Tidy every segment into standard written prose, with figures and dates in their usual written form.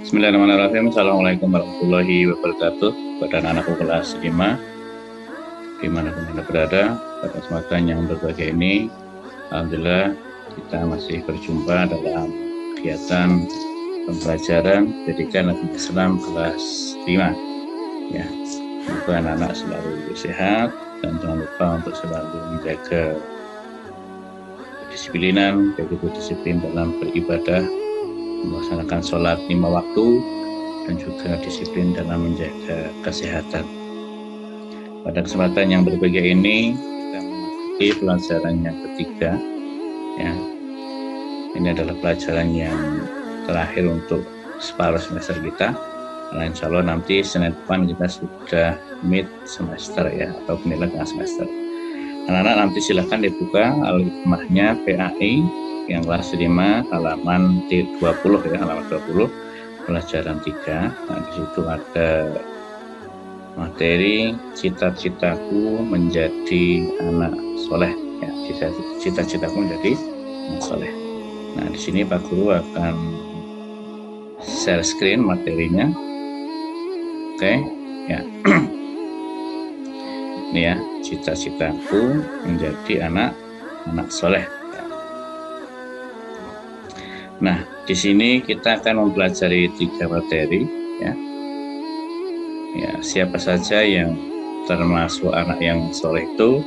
Bismillahirrahmanirrahim. Assalamualaikum warahmatullahi wabarakatuh. Kepada anak-anakku kelas 5 dimanapun Anda berada, pada kesempatan yang berbahagia ini, alhamdulillah kita masih berjumpa dalam kegiatan pembelajaran pendidikan agama Islam kelas 5. Ya, semoga anak-anak selalu sehat dan jangan lupa untuk selalu menjaga kedisiplinan, baik itu disiplin dalam beribadah, melaksanakan sholat 5 waktu, dan juga disiplin dalam menjaga kesehatan. Pada kesempatan yang berbahagia ini kita memasuki pelajaran yang ketiga. Ya, ini adalah pelajaran yang terakhir untuk separuh semester kita. Nah, insya Allah nanti Senin depan kita sudah mid semester ya, atau penilaian tengah semester. Anak-anak nanti silahkan dibuka al-hikmahnya PAI yang kelas 5 halaman 20 ya, halaman 20 pelajaran 3. Nah, di situ ada materi cita-citaku menjadi anak soleh ya, cita-citaku menjadi anak soleh. Nah, di sini Pak Guru akan share screen materinya. Oke, ya. Ini ya, cita-citaku menjadi anak soleh. Nah, di sini kita akan mempelajari 3 materi ya. Ya, siapa saja yang termasuk anak yang soleh itu.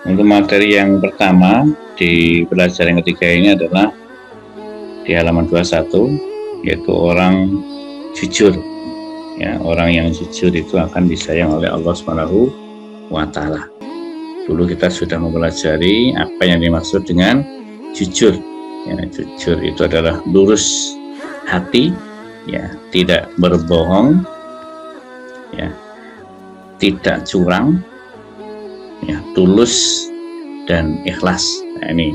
Untuk materi yang pertama di pelajaran yang ketiga ini adalah di halaman 21, yaitu orang jujur. Ya, orang yang jujur itu akan disayang oleh Allah Subhanahu wa Ta'ala. Dulu kita sudah mempelajari apa yang dimaksud dengan jujur. Ya, jujur itu adalah lurus hati, ya, tidak berbohong, ya, tidak curang, ya, tulus dan ikhlas. Nah, ini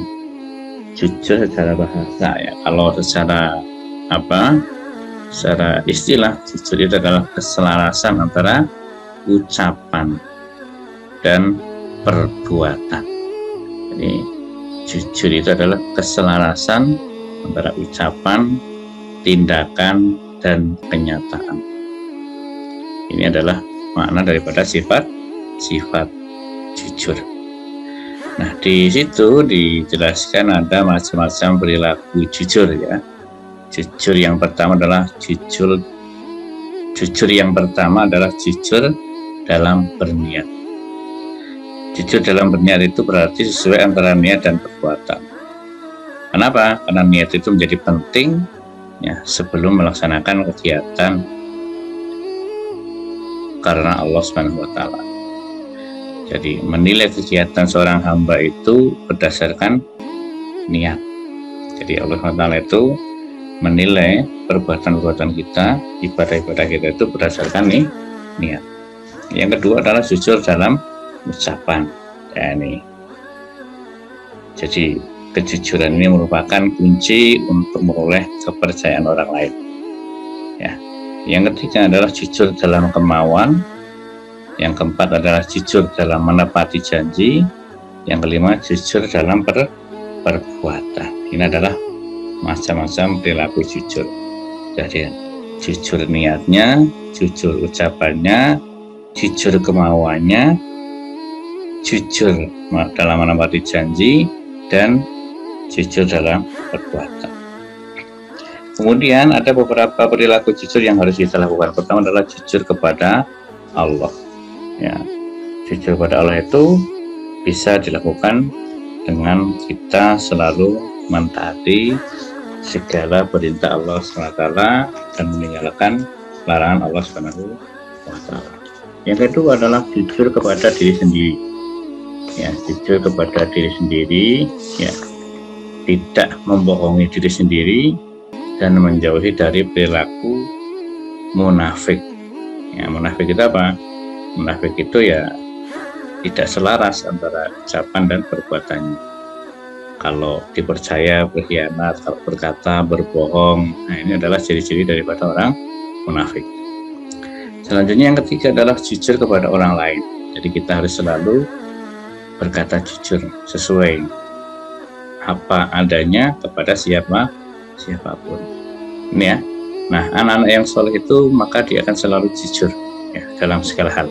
jujur secara bahasa ya. Kalau secara secara istilah, jujur itu adalah keselarasan antara ucapan dan perbuatan. Jadi jujur itu adalah keselarasan antara ucapan, tindakan, dan kenyataan. Ini adalah makna daripada sifat jujur. Nah, di situ dijelaskan ada macam-macam perilaku jujur ya. Jujur yang pertama adalah jujur yang pertama adalah jujur dalam berniat. Jujur dalam berniat itu berarti sesuai antara niat dan perbuatan. Kenapa? Karena niat itu menjadi penting ya sebelum melaksanakan kegiatan karena Allah Subhanahu wa Ta'ala. Jadi menilai kegiatan seorang hamba itu berdasarkan niat. Jadi Allah Subhanahu wa Ta'ala itu menilai perbuatan-perbuatan kita, ibadah-ibadah kita itu berdasarkan niat. Yang kedua adalah jujur dalam ucapan. Ya, ini. Jadi kejujuran ini merupakan kunci untuk memperoleh kepercayaan orang lain. Ya. Yang ketiga adalah jujur dalam kemauan. Yang keempat adalah jujur dalam menepati janji. Yang kelima jujur dalam perbuatan. Ini adalah macam-macam perilaku jujur. Jadi jujur niatnya, jujur ucapannya, jujur kemauannya, jujur dalam menepati janji, dan jujur dalam perbuatan. Kemudian ada beberapa perilaku jujur yang harus kita lakukan. Pertama adalah jujur kepada Allah. Ya, jujur kepada Allah itu bisa dilakukan dengan kita selalu mentaati segala perintah Allah SWT dan meninggalkan larangan Allah SWT. Yang kedua adalah jujur kepada diri sendiri. Ya, jujur kepada diri sendiri, ya, tidak membohongi diri sendiri dan menjauhi dari perilaku munafik. Ya, munafik itu apa? Munafik itu ya tidak selaras antara ucapan dan perbuatannya. Kalau dipercaya berkhianat, kalau berkata berbohong. Nah, ini adalah ciri-ciri daripada orang munafik. Selanjutnya yang ketiga adalah jujur kepada orang lain. Jadi kita harus selalu berkata jujur sesuai apa adanya kepada siapapun. Ini ya. Nah, anak-anak yang soleh itu maka dia akan selalu jujur ya, dalam segala hal.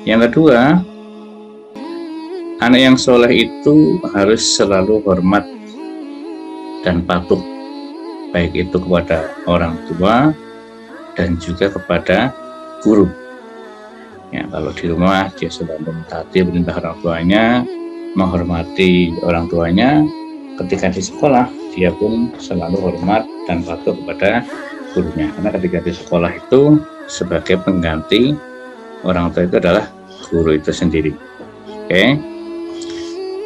Yang kedua, anak yang soleh itu harus selalu hormat dan patuh, baik itu kepada orang tua dan juga kepada guru. Ya, kalau di rumah dia selalu mentaati perintah orang tuanya, menghormati orang tuanya. Ketika di sekolah dia pun selalu hormat dan patuh kepada gurunya, karena ketika di sekolah itu sebagai pengganti orang tua itu adalah guru itu sendiri. Oke.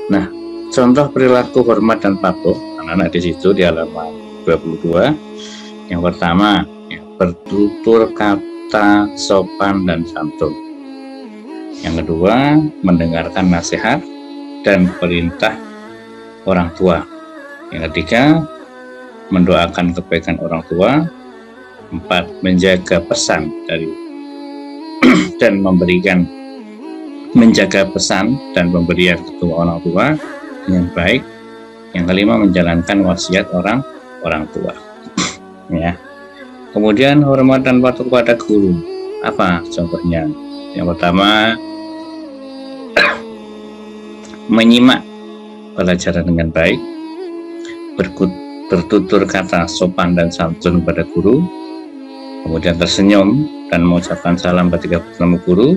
Nah, contoh perilaku hormat dan patuh anak-anak di situ di halaman 22. Yang pertama, ya, bertutur kata sopan dan santun. Yang kedua, mendengarkan nasihat dan perintah orang tua. Yang ketiga, mendoakan kebaikan orang tua. 4, menjaga pesan dari dan menjaga pesan dan pemberian kedua orang tua dengan baik. Yang kelima, menjalankan wasiat orang tua. Ya. Kemudian hormat dan patuh kepada guru. Apa contohnya? Yang pertama, menyimak pelajaran dengan baik, bertutur kata sopan dan santun kepada guru, kemudian tersenyum dan mengucapkan salam ketika bertemu guru,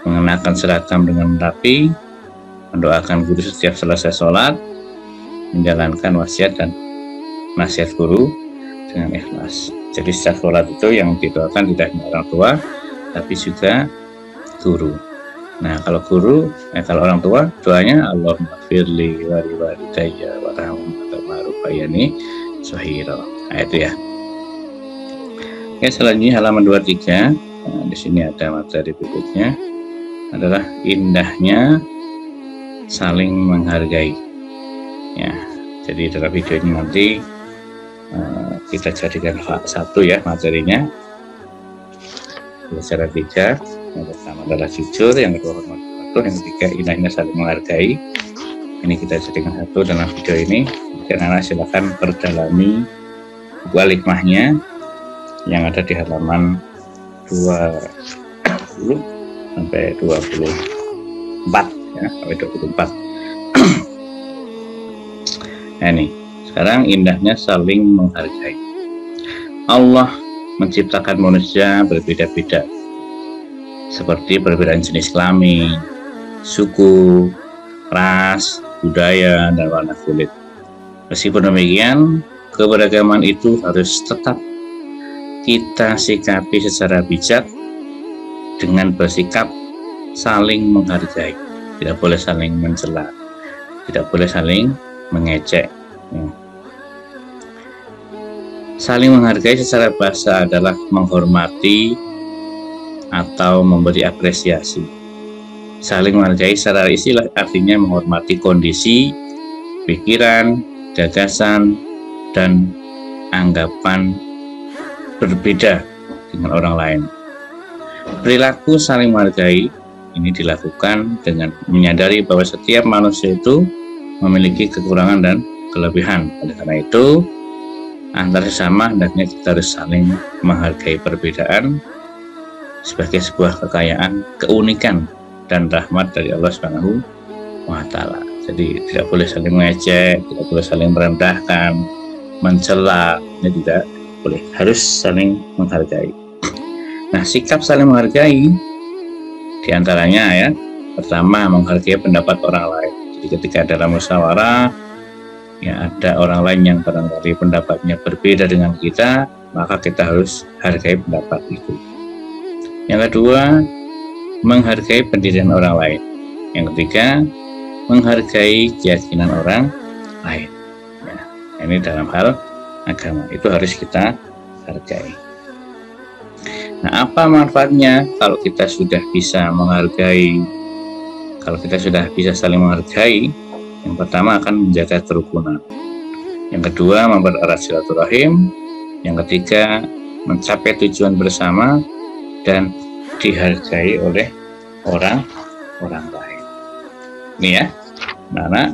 mengenakan seragam dengan rapi, mendoakan guru setiap selesai sholat, menjalankan wasiat dan nasihat guru dengan ikhlas. Jadi setiap sholat itu yang didoakan tidak hanya orang tua, tapi juga guru. Nah, kalau guru, kalau orang tua, doanya Allahumma firli wa liwalidayya warhamhuma kama rabbayani shaghira. Nah, itu ya. Oke, selanjutnya halaman 23. Nah, di sini ada materi berikutnya adalah indahnya saling menghargai. Ya, jadi dalam video ini nanti kita jadikan satu ya materinya. Secara 3, yang pertama adalah jujur, yang kedua hormat patuh, yang ketiga indahnya saling menghargai. Ini kita jadikan satu dalam video ini. Karena silakan perdalami buku al-hikmahnya yang ada di halaman 20 sampai 24 ya, sampai 24. Nah, ini sekarang indahnya saling menghargai. Allah menciptakan manusia berbeda-beda, seperti perbedaan jenis kelamin, suku, ras, budaya, dan warna kulit. Meskipun demikian, keberagaman itu harus tetap kita sikapi secara bijak dengan bersikap saling menghargai. Tidak boleh saling mencela, tidak boleh saling mengejek. Saling menghargai secara bahasa adalah menghormati atau memberi apresiasi. Saling menghargai secara istilah artinya menghormati kondisi, pikiran, gagasan, dan anggapan berbeda dengan orang lain. Perilaku saling menghargai ini dilakukan dengan menyadari bahwa setiap manusia itu memiliki kekurangan dan kelebihan. Oleh karena itu, antara sesama hendaknya kita harus saling menghargai perbedaan sebagai sebuah kekayaan, keunikan, dan rahmat dari Allah Subhanahu wa Ta'ala. Jadi tidak boleh saling mengejek, tidak boleh saling merendahkan, mencela, ini tidak boleh, harus saling menghargai. Nah, sikap saling menghargai diantaranya ya, pertama menghargai pendapat orang lain. Jadi ketika dalam musyawarah ya ada orang lain yang barangkali pendapatnya berbeda dengan kita, maka kita harus hargai pendapat itu. Yang kedua, menghargai pendirian orang lain. Yang ketiga, menghargai keyakinan orang lain. Ya, ini dalam hal agama itu harus kita hargai. Nah, apa manfaatnya kalau kita sudah bisa menghargai, kalau kita sudah bisa saling menghargai? Yang pertama akan menjaga kerukunan, yang kedua mempererat silaturahim, yang ketiga mencapai tujuan bersama dan dihargai oleh orang lain. Ini ya, anak-anak,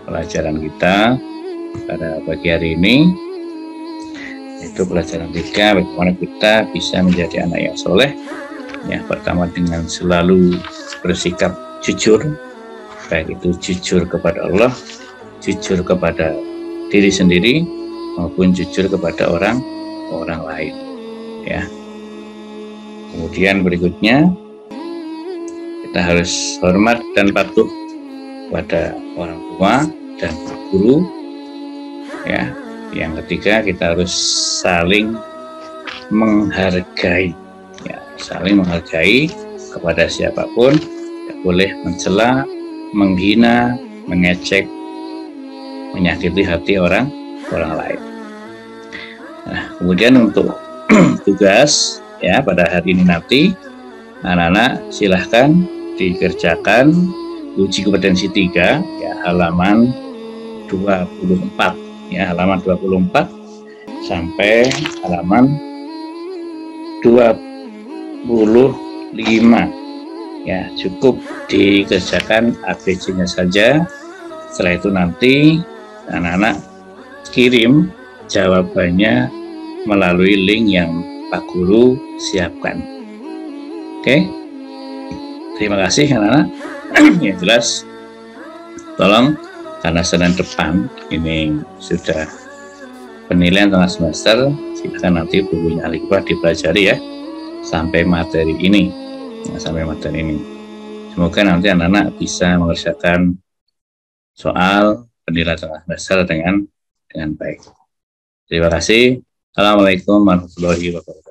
pelajaran kita pada pagi hari ini, itu pelajaran 3, bagaimana kita bisa menjadi anak yang soleh. Ya, pertama dengan selalu bersikap jujur, baik itu jujur kepada Allah, jujur kepada diri sendiri, maupun jujur kepada orang lain. Ya. Kemudian berikutnya, kita harus hormat dan patuh pada orang tua dan guru. Ya. Yang ketiga, kita harus saling menghargai. Ya, saling menghargai kepada siapapun, tidak boleh mencela, menghina, mengecek, menyakiti hati orang lain. Nah, kemudian untuk tugas ya pada hari ini nanti, anak-anak silahkan dikerjakan uji kompetensi 3 ya, halaman 24 ya, halaman 24 sampai halaman 25 ya, cukup dikerjakan ABC-nya saja. Setelah itu nanti anak-anak kirim jawabannya melalui link yang Pak Guru siapkan. Oke, terima kasih anak-anak. Yang jelas, tolong, karena Senin depan ini sudah penilaian tengah semester, silakan nanti bukunya Alifah dipelajari ya sampai materi ini. Semoga nanti anak-anak bisa mengerjakan soal penilaian tengah semester dengan baik. Terima kasih. Assalamualaikum warahmatullahi wabarakatuh.